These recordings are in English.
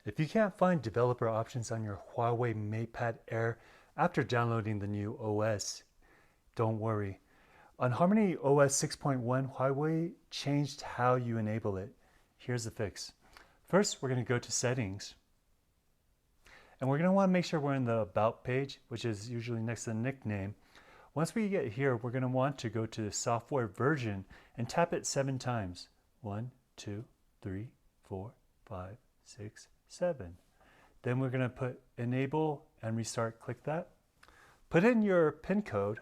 If you can't find developer options on your Huawei MatePad Air after downloading the new OS, don't worry. On HarmonyOS 6.1, Huawei changed how you enable it. Here's the fix. First, we're going to go to Settings. And we're going to want to make sure we're in the About page, which is usually next to the nickname. Once we get here, we're going to want to go to Software Version and tap it 7 times. 1, 2, 3, 4, 5, 6, 7. Then we're going to put Enable and Restart. Click that. Put in your PIN code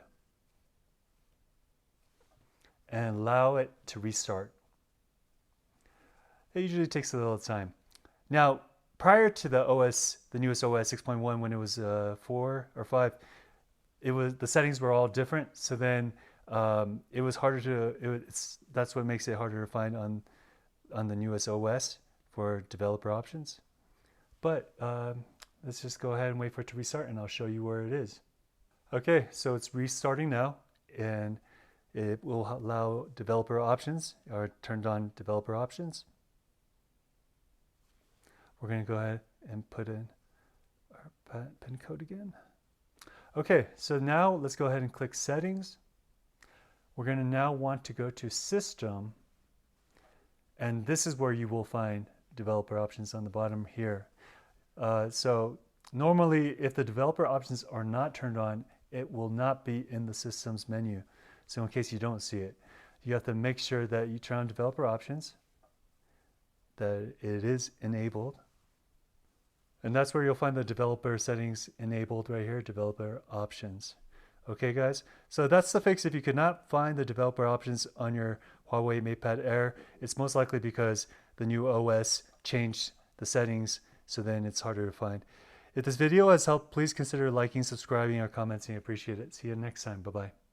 and allow it to restart. It usually takes a little time. Now, prior to the newest OS 6.1, when it was 4 or 5, the settings were all different. So then it was harder to. That's what makes it harder to find on the newest OS for developer options. But let's just go ahead and wait for it to restart, and I'll show you where it is. Okay, so it's restarting now, and it will allow developer options, or turned on developer options. We're going to go ahead and put in our PIN code again. Okay, so now let's go ahead and click Settings. We're going to now want to go to System, and this is where you will find developer options on the bottom here. So normally, if the developer options are not turned on, it will not be in the Systems menu. So in case you don't see it, you have to make sure that you turn on developer options, that it is enabled. And that's where you'll find the developer settings enabled right here, developer options. Okay, guys, so that's the fix. If you could not find the developer options on your Huawei MatePad Air, it's most likely because the new OS changed the settings, so then it's harder to find. If this video has helped, please consider liking, subscribing, or commenting. I appreciate it. See you next time. Bye-bye.